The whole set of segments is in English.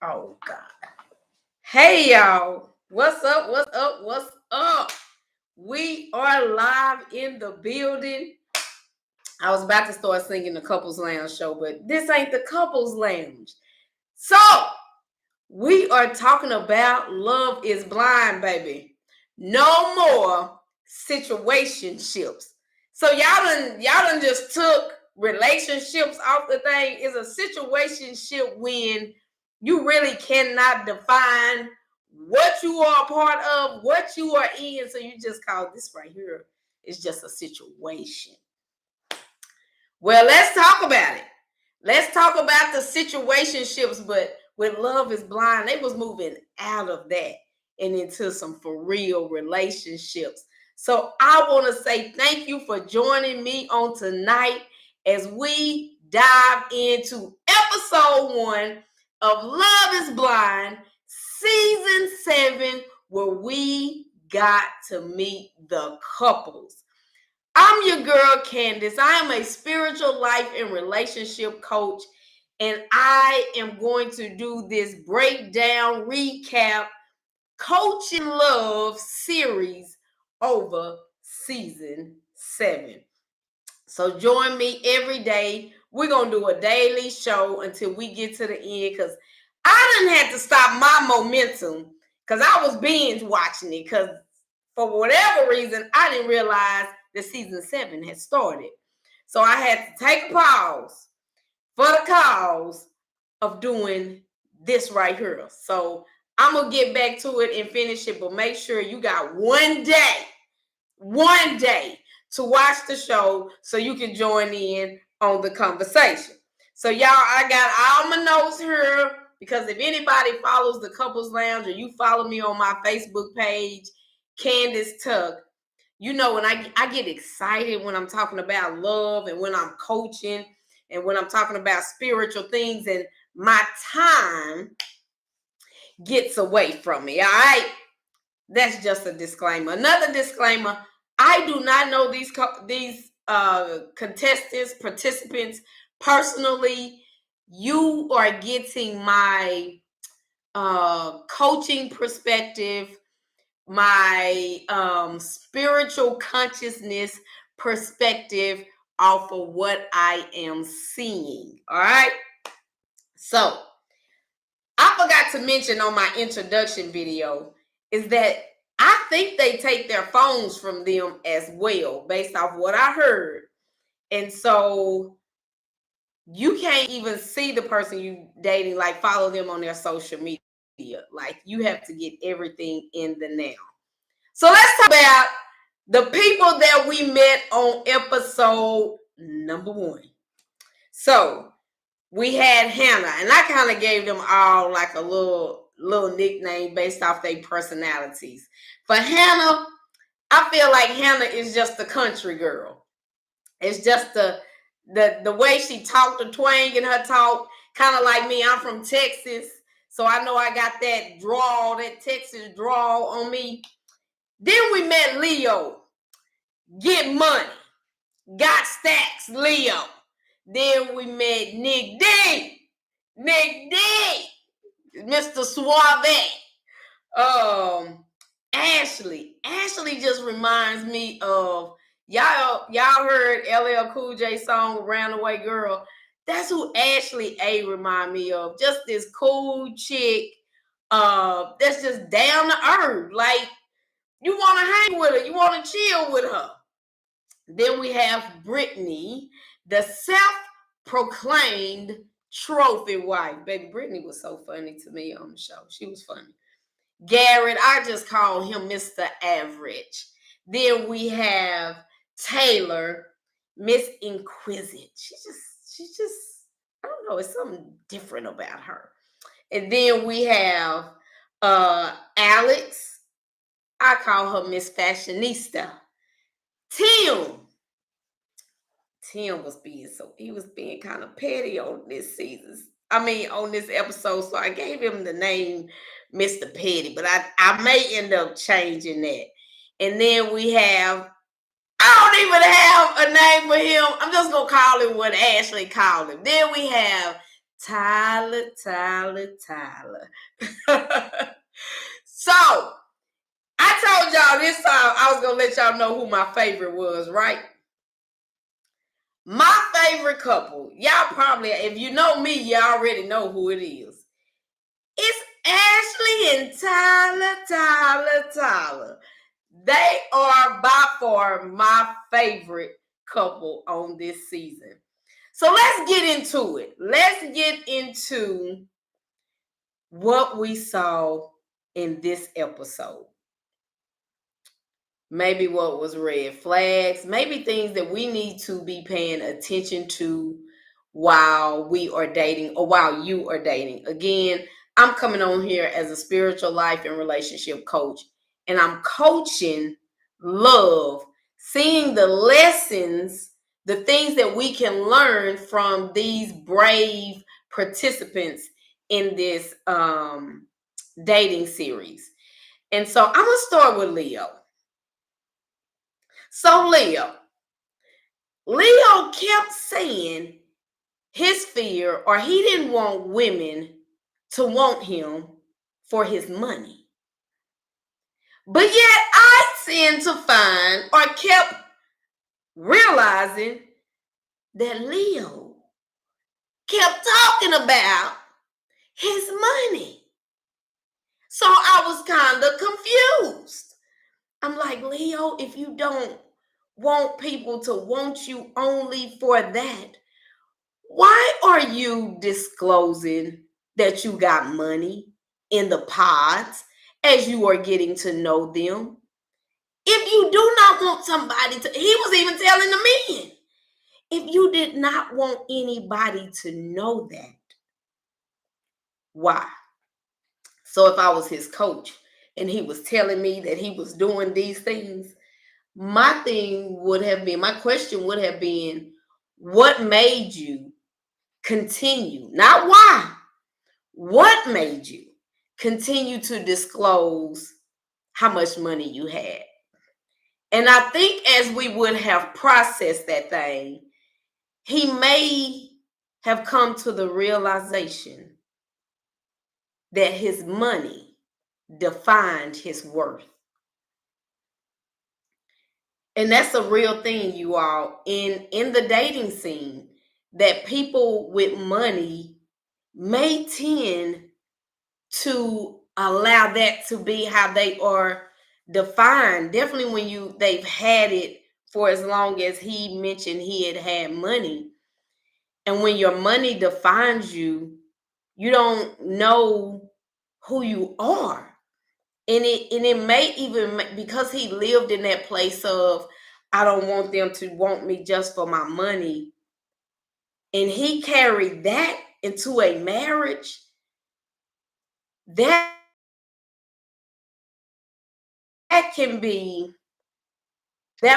Oh God. Hey y'all. What's up? What's up? What's up? We are live in the building. I was about to start singing the Couples Lounge show, but this ain't the Couples Lounge. So we are talking about love is blind, baby. No more situationships. So y'all done just took relationships off the thing. Is a situationship when you really cannot define what you are a part of, what you are in. So you just call this right here is just a situation. Well, let's talk about it. Let's talk about the situationships, but with Love is Blind, they was moving out of that and into some for real relationships. So I want to say thank you for joining me on tonight as we dive into episode 1 of Love is Blind, season 7, where we got to meet the couples. I'm your girl, Candace. I am a spiritual life and relationship coach, and I am going to do this breakdown, recap, coaching love series over season 7. So join me every day. We're going to do a daily show until we get to the end because I didn't have to stop my momentum because I was binge watching it because for whatever reason, I didn't realize that season 7 had started. So I had to take a pause for the cause of doing this right here. So I'm going to get back to it and finish it, but make sure you got one day to watch the show so you can join in on the conversation. So y'all, I got all my notes here because if anybody follows the Couples Lounge or you follow me on my Facebook page, Candace Tuck, you know when I get excited when I'm talking about love and when I'm coaching and when I'm talking about spiritual things and my time gets away from me. All right. That's just a disclaimer. Another disclaimer, I do not know these contestants, participants personally. You are getting my coaching perspective, my spiritual consciousness perspective off of what I am seeing. All right. So I forgot to mention on my introduction video is that I think they take their phones from them as well, based off what I heard. And so you can't even see the person you dating, like follow them on their social media. Like you have to get everything in the now. So let's talk about the people that we met on episode number 1. So we had Hannah, and I kind of gave them all like a little nickname based off their personalities. For Hannah, I feel like Hannah is just a country girl. It's just the way she talked, the twang in her talk, kind of like me. I'm from Texas, so I know I got that drawl, that Texas drawl on me. Then we met Leo. Get money. Got stacks, Leo. Then we met Nick D. Mr. Suave. Ashley just reminds me of y'all heard LL Cool J song Roundaway Girl. That's who Ashley A remind me of. Just this cool chick that's just down to earth. Like you want to hang with her, you want to chill with her. Then we have Brittany, the self-proclaimed trophy wife. Baby, Brittany was so funny to me on the show. She was funny. Garrett, I just call him Mr. Average. Then we have Taylor, Miss Inquisitive. She's just, I don't know, it's something different about her. And then we have Alex. I call her Miss Fashionista. Tim was being kind of petty on this on this episode. So I gave him the name Mr. Petty, but I may end up changing that. And then we have, I don't even have a name for him. I'm just going to call him what Ashley called him. Then we have Tyler. So, I told y'all this time I was going to let y'all know who my favorite was, right? My favorite couple, y'all probably, if you know me, you already know who it is. It's Ashley and Tyler. They are by far my favorite couple on this season. So let's get into it. Let's get into what we saw in this episode. Maybe what was red flags, maybe things that we need to be paying attention to while we are dating or while you are dating. Again, I'm coming on here as a spiritual life and relationship coach, and I'm coaching love, seeing the lessons, the things that we can learn from these brave participants in this dating series. And so I'm going to start with Leo. So Leo kept saying his fear, or he didn't want women to want him for his money. But yet I tend to find, or kept realizing, that Leo kept talking about his money. So I was kind of confused. I'm like, Leo, if you don't want people to want you only for that, why are you disclosing that you got money in the pods as you are getting to know them? If you do not want somebody to, he was even telling the men, if you did not want anybody to know that, why? So if I was his coach and he was telling me that he was doing these things, my question would have been, what made you continue? Not why. What made you continue to disclose how much money you had? And I think as we would have processed that thing, he may have come to the realization that his money defined his worth. And that's a real thing, you all, in the dating scene, that people with money may tend to allow that to be how they are defined. Definitely when they've had it for as long as he mentioned he had money. And when your money defines you, you don't know who you are. And it may even, because he lived in that place of, I don't want them to want me just for my money. And he carried that into a marriage. That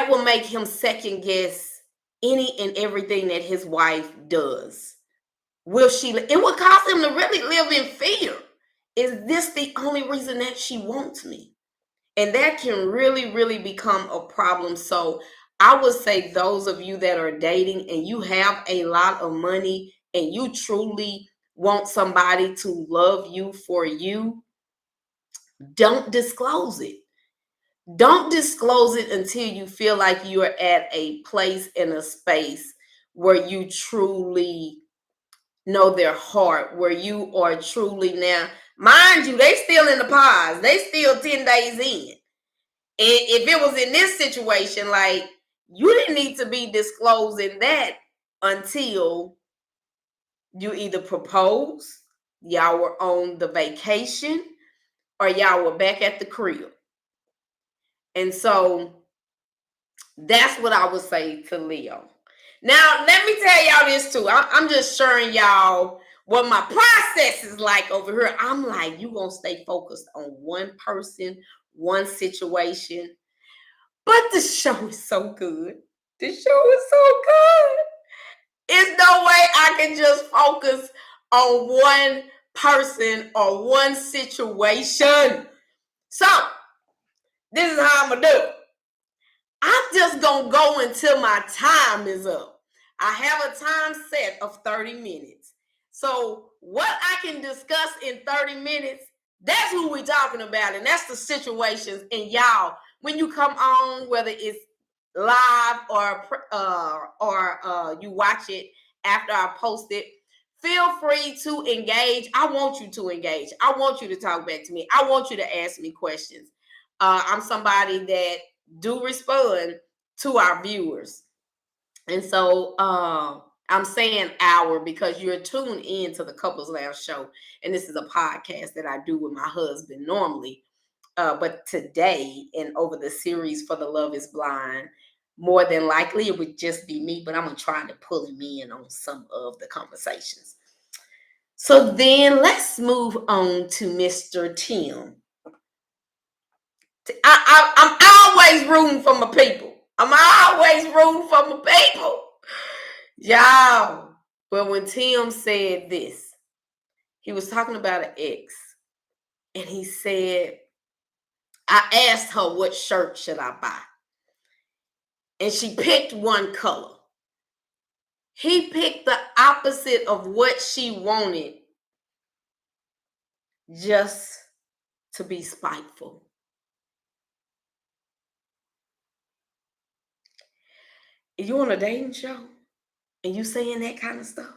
will make him second guess any and everything that his wife does. It will cause him to really live in fear. Is this the only reason that she wants me? And that can really, really become a problem. So I would say those of you that are dating and you have a lot of money and you truly want somebody to love you for you, don't disclose it. Don't disclose it until you feel like you're at a place in a space where you truly know their heart, where you are truly, now, mind you, they still in the pods. They still 10 days in. And if it was in this situation, like, you didn't need to be disclosing that until you either proposed, y'all were on the vacation, or y'all were back at the crib. And so that's what I would say to Leo. Now, let me tell y'all this too. I'm just sharing y'all what my process is like over here. I'm like, you gonna stay focused on one person, one situation. But the show is so good. The show is so good. There's no way I can just focus on one person or one situation. So, this is how I'm going to do it. I'm just going to go until my time is up. I have a time set of 30 minutes. So what I can discuss in 30 minutes, that's who we're talking about. And that's the situations. And y'all, when you come on, whether it's live or you watch it after I post it, feel free to engage. I want you to engage. I want you to talk back to me. I want you to ask me questions. I'm somebody that do respond to our viewers. And so I'm saying our because you're tuned in to the Couples Lounge show. And this is a podcast that I do with my husband normally. But today and over the series for The Love is Blind, more than likely it would just be me, but I'm trying to pull him in on some of the conversations. So then let's move on to Mr. Tim. I'm always rooting for my people. I'm always rooting for my people. Y'all. But when Tim said this, he was talking about an ex. And he said, I asked her what shirt should I buy. And she picked one color. He picked the opposite of what she wanted just to be spiteful. You on a dating show and you saying that kind of stuff?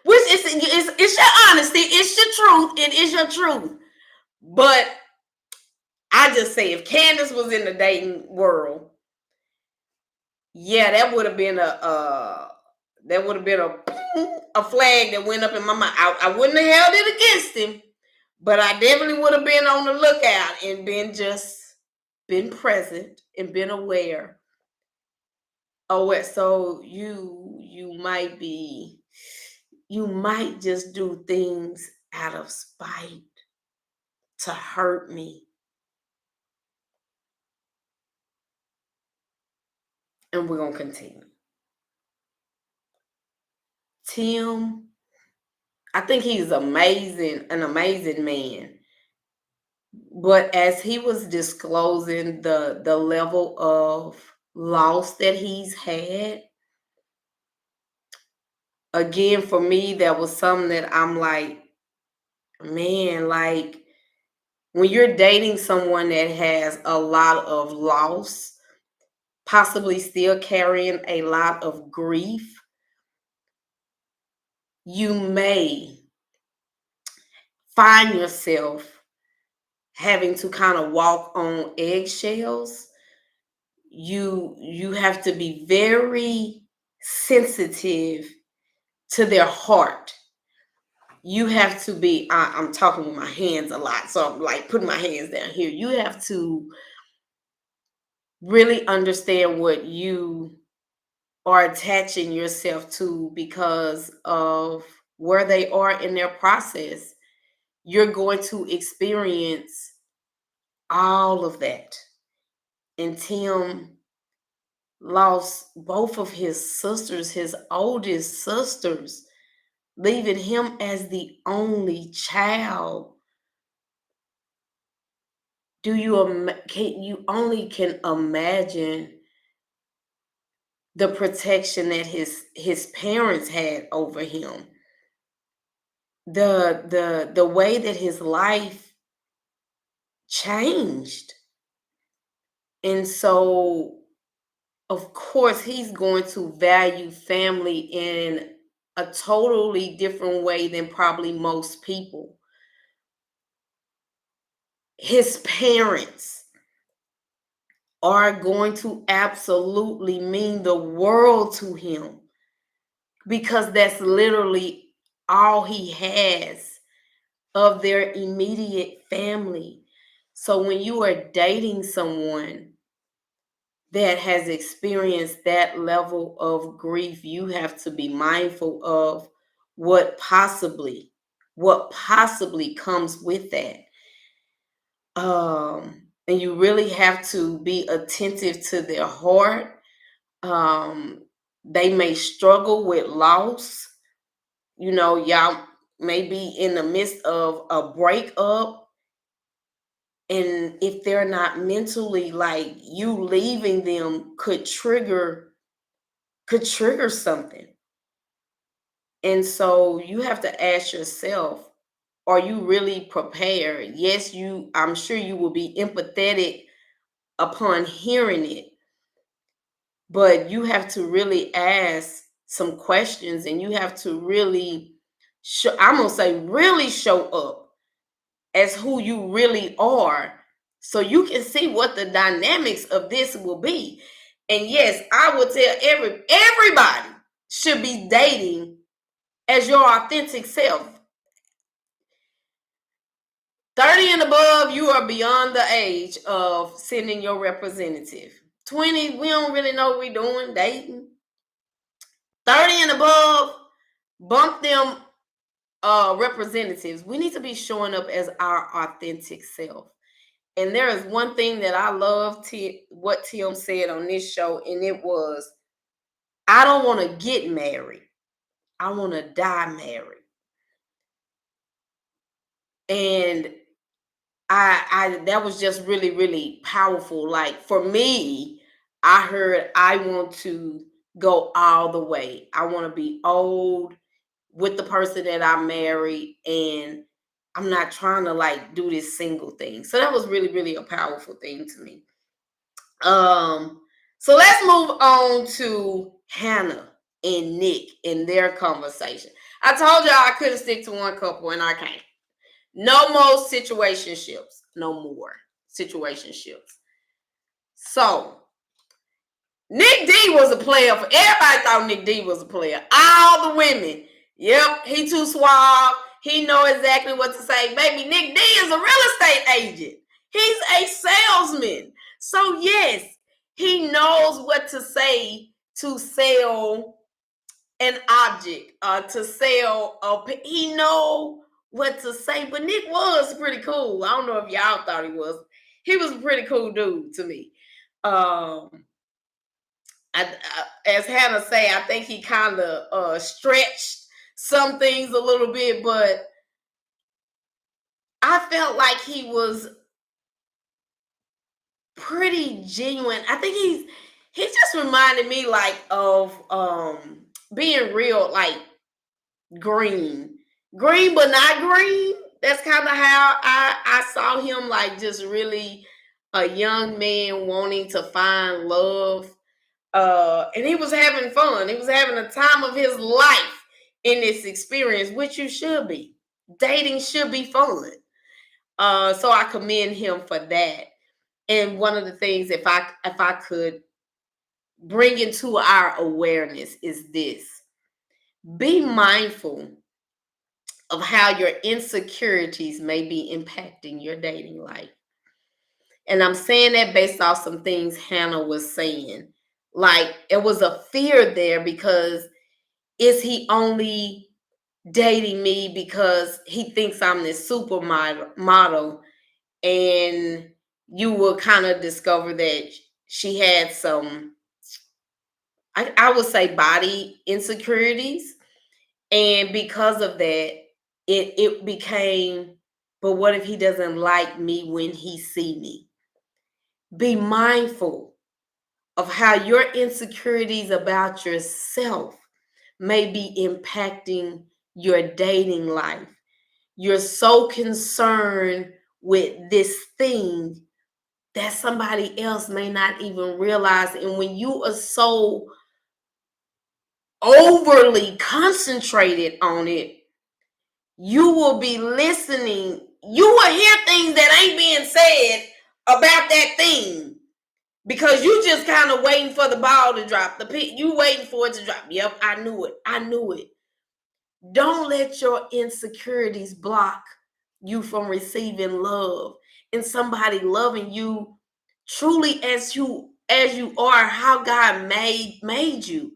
Which it's your honesty, it's your truth, it is your truth. But I just say if Candace was in the dating world, yeah, that would have been a flag that went up in my mind. I wouldn't have held it against him, but I definitely would have been on the lookout and been present and been aware. Oh, so you might just do things out of spite to hurt me. And we're going to continue. Tim, I think he's an amazing man. But as he was disclosing the level of loss that he's had, again, for me, that was something that I'm like, man, like when you're dating someone that has a lot of loss, possibly still carrying a lot of grief, you may find yourself having to kind of walk on eggshells. You have to be very sensitive to their heart. You have to be, I'm talking with my hands a lot, so I'm like putting my hands down here. You have to really understand what you are attaching yourself to because of where they are in their process. You're going to experience all of that. And Tim lost both of his sisters, his oldest sisters, leaving him as the only child. You only can imagine the protection that his parents had over him, the way that his life changed. And so of course he's going to value family in a totally different way than probably most people. His parents are going to absolutely mean the world to him because that's literally all he has of their immediate family. So when you are dating someone that has experienced that level of grief, you have to be mindful of what possibly comes with that. And you really have to be attentive to their heart. They may struggle with loss. Y'all may be in the midst of a breakup. And if they're not mentally, like, you leaving them could trigger something. And so you have to ask yourself, are you really prepared? Yes, I'm sure you will be empathetic upon hearing it, but you have to really ask some questions, and you have to really I'm going to say really show up as who you really are, so you can see what the dynamics of this will be. And yes, I will tell everybody should be dating as your authentic self. 30 and above, you are beyond the age of sending your representative. 20, we don't really know what we're doing, dating. 30 and above, bump them representatives. We need to be showing up as our authentic self. And there is one thing that I love what Tim said on this show, and it was, I don't want to get married. I want to die married. And I that was just really, really powerful. Like for me, I heard I want to go all the way. I want to be old with the person that I marry, and I'm not trying to like do this single thing. So that was really, really a powerful thing to me. So let's move on to Hannah and Nick in their conversation. I told y'all I couldn't stick to one couple, and I can't. No more situationships. No more situationships. So Nick D was a player. Everybody thought Nick D was a player. All the women. Yep, he too suave. He know exactly what to say. Baby, Nick D is a real estate agent. He's a salesman. So yes, he knows what to say to sell an object, to sell he know what to say. But Nick was pretty cool. I don't know if y'all thought he was. He was a pretty cool dude to me. As Hannah say, I think he kind of stretched some things a little bit, but I felt like he was pretty genuine. I think he just reminded me like of being real, like green but not green. That's kind of how I saw him, like just really a young man wanting to find love. And he was having fun. He was having a time of his life in this experience, which you should be. Dating should be fun. So I commend him for that. And one of the things, if I could bring into our awareness, is this: be mindful of how your insecurities may be impacting your dating life. And I'm saying that based off some things Hannah was saying. Like, it was a fear there because, is he only dating me because he thinks I'm this supermodel? And you will kind of discover that she had some, I would say, body insecurities. And because of that, it became, but what if he doesn't like me when he see me? Be mindful of how your insecurities about yourself may be impacting your dating life. You're so concerned with this thing that somebody else may not even realize. And when you are so overly concentrated on it, you will be listening. You will hear things that ain't being said about that thing, because you just kind of waiting for the ball to drop. You waiting for it to drop. Yep, I knew it. Don't let your insecurities block you from receiving love and somebody loving you truly as you are, how God made you.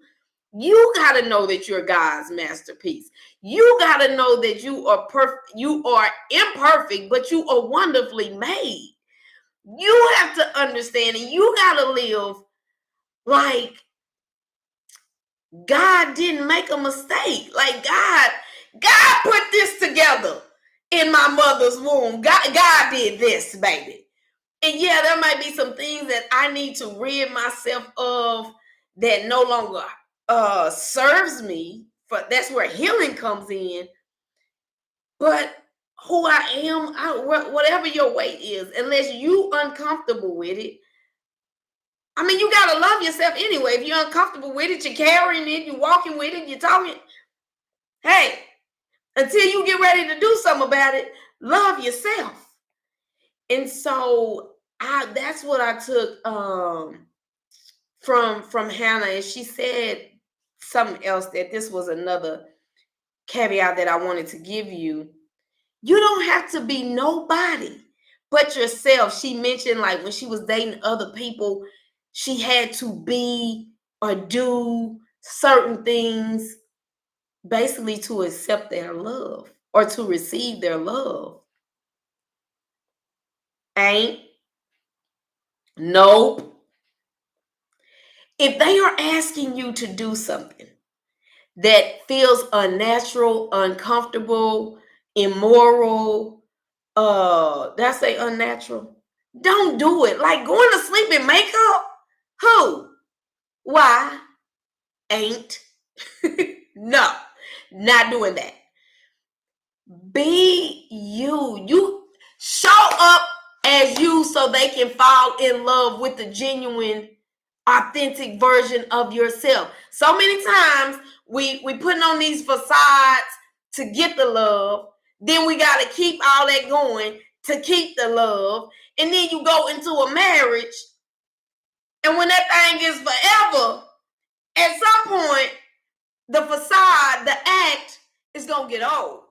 You got to know that you're God's masterpiece. You got to know that you are perfect. You are imperfect, but you are wonderfully made. You have to understand, and you got to live like God didn't make a mistake. Like God put this together in my mother's womb. God did this, baby. And yeah, there might be some things that I need to rid myself of that no longer serves me that's where healing comes in. But who I am, whatever your weight is, unless you uncomfortable with it, I mean, you gotta love yourself anyway. If you're uncomfortable with it, you're carrying it, you're walking with it, you're talking. Hey, until you get ready to do something about it, love yourself. And so that's what I took from Hannah. And she said something else, that this was another caveat that I wanted to give you. You don't have to be nobody but yourself. She mentioned, like, when she was dating other people, she had to be or do certain things basically to accept their love or to receive their love. Ain't. Nope. If they are asking you to do something that feels unnatural, uncomfortable, immoral, did I say unnatural? Don't do it. Like going to sleep in makeup? Who? Why? Ain't. No, not doing that. Be you. You show up as you so they can fall in love with the genuine, authentic version of yourself. So many times we putting on these facades to get the love. Then we got to keep all that going to keep the love. And then you go into a marriage, and when that thing is forever, at some point, the facade, the act is going to get old.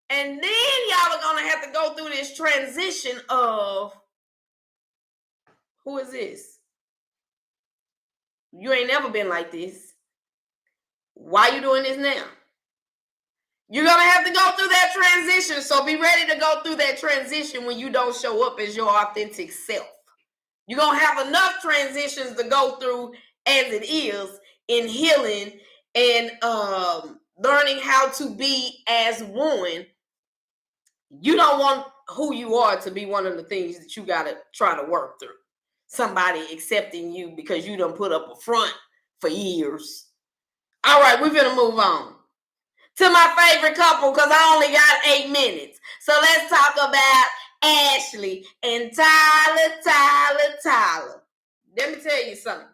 And then y'all are going to have to go through this transition of, who is this? You ain't never been like this. Why you doing this now? You're going to have to go through that transition. So be ready to go through that transition when you don't show up as your authentic self. You're going to have enough transitions to go through as it is in healing and learning how to be as one. You don't want who you are to be one of the things that you got to try to work through. Somebody accepting you because you done put up a front for years. All right, we're going to move on to my favorite couple because I only got 8 minutes. So let's talk about Ashley and Tyler. Let me tell you something.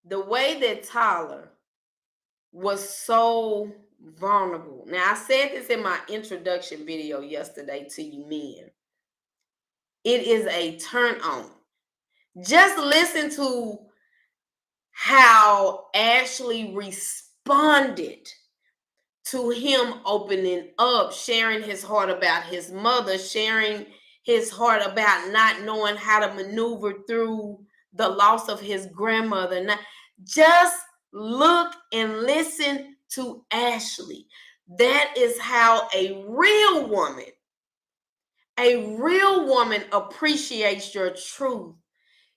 The way that Tyler was so vulnerable. Now, I said this in my introduction video yesterday to you men. It is a turn on. Just listen to how Ashley responded to him opening up, sharing his heart about his mother, sharing his heart about not knowing how to maneuver through the loss of his grandmother. Now, just look and listen to Ashley. That is how a real woman appreciates your truth,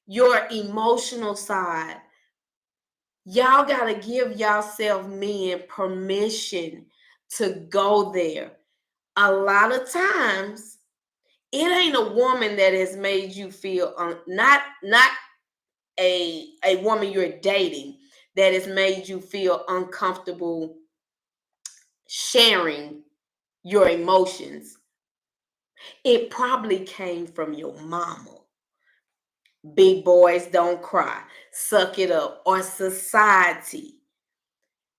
your emotional side. Y'all got to give yourself, men, permission to go there. A lot of times, it ain't a woman that has made you feel, not a woman you're dating that has made you feel uncomfortable sharing your emotions. It probably came from your mama. Big boys don't cry, suck it up, or society.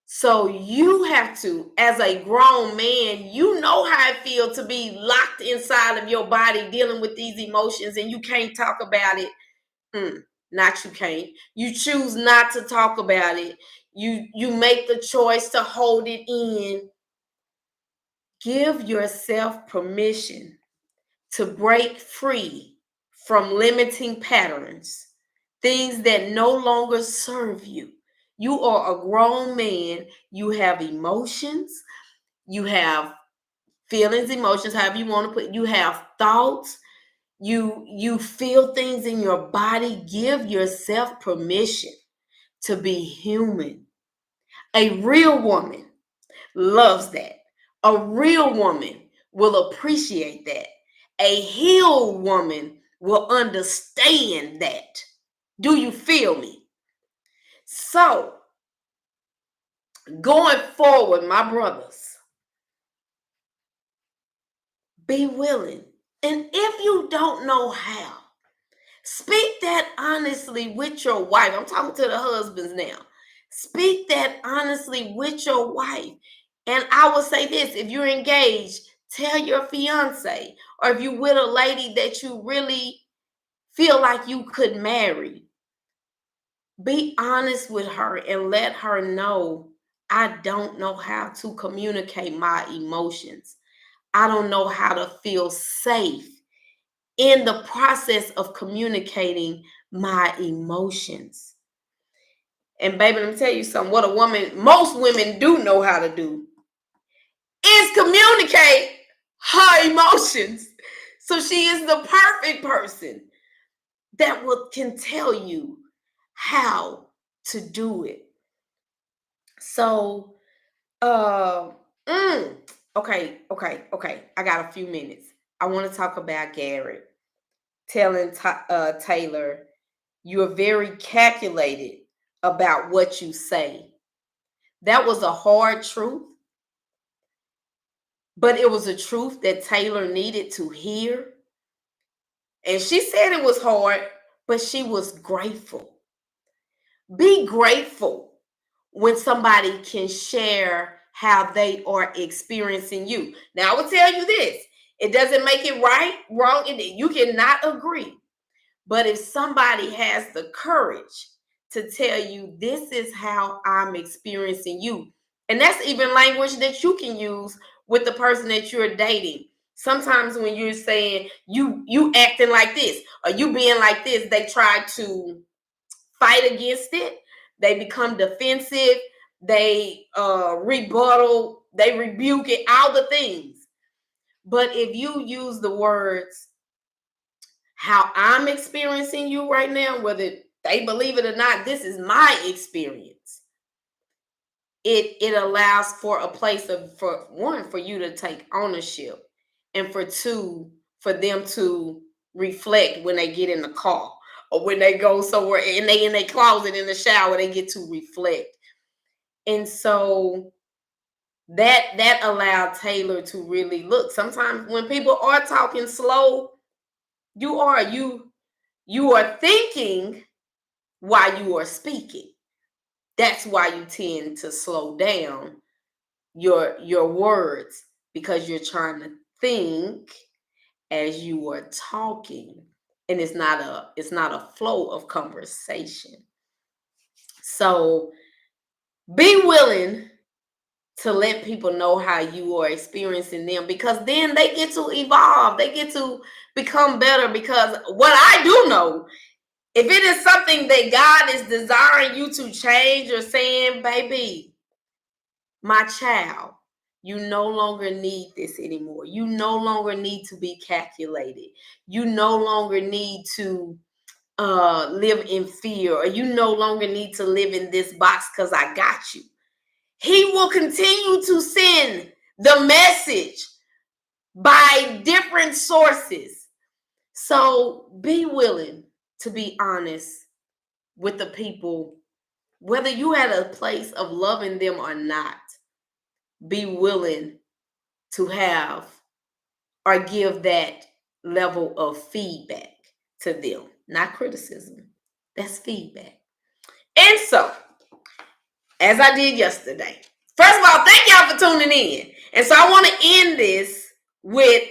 So you have to, as a grown man, you know how it feels to be locked inside of your body dealing with these emotions and you can't talk about it. Not you can't. You choose not to talk about it. You make the choice to hold it in. Give yourself permission to break free from limiting patterns, things that no longer serve you. You are a grown man. You have emotions. You have feelings, emotions, however you want to put it. You have thoughts. You feel things in your body. Give yourself permission to be human. A real woman loves that. A real woman will appreciate that. A healed woman will understand that. Do you feel me? So, Going forward, my brothers, be willing. And if you don't know how, speak that honestly with your wife. I'm talking to the husbands now. Speak that honestly with your wife. And I will say this, if you're engaged, tell your fiance, or if you're with a lady that you really feel like you could marry, be honest with her and let her know, I don't know how to communicate my emotions. I don't know how to feel safe in the process of communicating my emotions. And baby, let me tell you something. What most women do know how to do is communicate her emotions. So she is the perfect person that can tell you how to do it. So, okay. I got a few minutes. I want to talk about Garrett telling Taylor, you are very calculated about what you say. That was a hard truth, but it was a truth that Taylor needed to hear. And she said it was hard, but she was grateful. Be grateful when somebody can share how they are experiencing you. Now, I will tell you this. It doesn't make it right, wrong. You cannot agree. But if somebody has the courage to tell you, this is how I'm experiencing you, and that's even language that you can use with the person that you're dating. Sometimes when you're saying you acting like this or you being like this, they try to fight against it. They become defensive. They rebuttal. They rebuke it. All the things. But if you use the words, how I'm experiencing you right now, whether they believe it or not, this is my experience. It allows for a place of, for one, for you to take ownership, and for two, for them to reflect when they get in the car or when they go somewhere and they in their closet in the shower, they get to reflect. And so that allowed Taylor to really look. Sometimes when people are talking slow, you are thinking while you are speaking. That's why you tend to slow down your words, because you're trying to think as you are talking, and it's not a flow of conversation. So be willing to let people know how you are experiencing them, because then they get to evolve, they get to become better. Because what I do know, if it is something that God is desiring you to change, or saying, baby, my child, you no longer need this anymore. You no longer need to be calculated. You no longer need to live in fear, or you no longer need to live in this box, because I got you. He will continue to send the message by different sources. So be willing to be honest with the people, whether you had a place of loving them or not. Be willing to have or give that level of feedback to them, not criticism. That's feedback. And so, as I did yesterday, first of all, thank y'all for tuning in. And so I want to end this with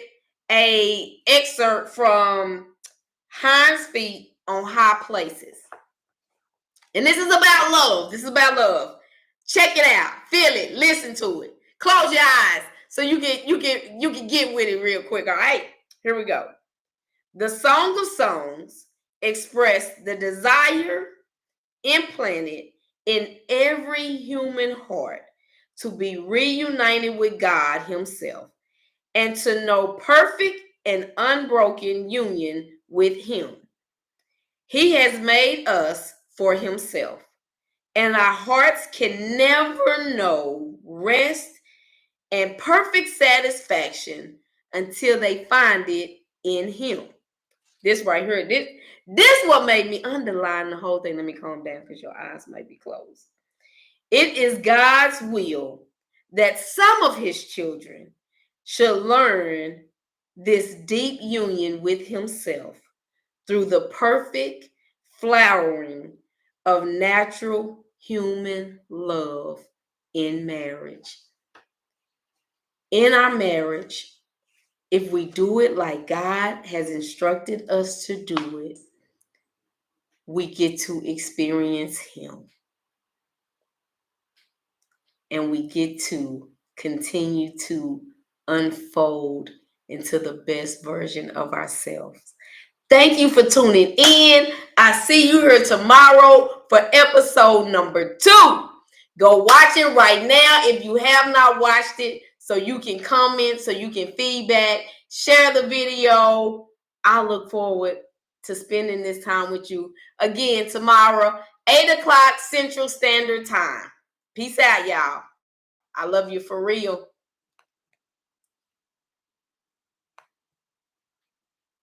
a excerpt from Hind's Feet on High Places. And this is about love. This is about love. Check it out. Feel it. Listen to it. Close your eyes so you can get with it real quick. All right. Here we go. The Song of Songs express the desire implanted in every human heart to be reunited with God Himself and to know perfect and unbroken union with Him. He has made us for Himself, and our hearts can never know rest and perfect satisfaction until they find it in Him. This right here, this what made me underline the whole thing. Let me calm down because your eyes might be closed. It is God's will that some of his children should learn this deep union with himself through the perfect flowering of natural human love in marriage. In our marriage, if we do it like God has instructed us to do it, we get to experience him. And we get to continue to unfold into the best version of ourselves. Thank you for tuning in. I see you here tomorrow for episode number 2. Go watch it right now if you have not watched it, so you can comment, so you can feedback, share the video. I look forward to spending this time with you again tomorrow, 8 o'clock Central Standard Time. Peace out, y'all. I love you for real.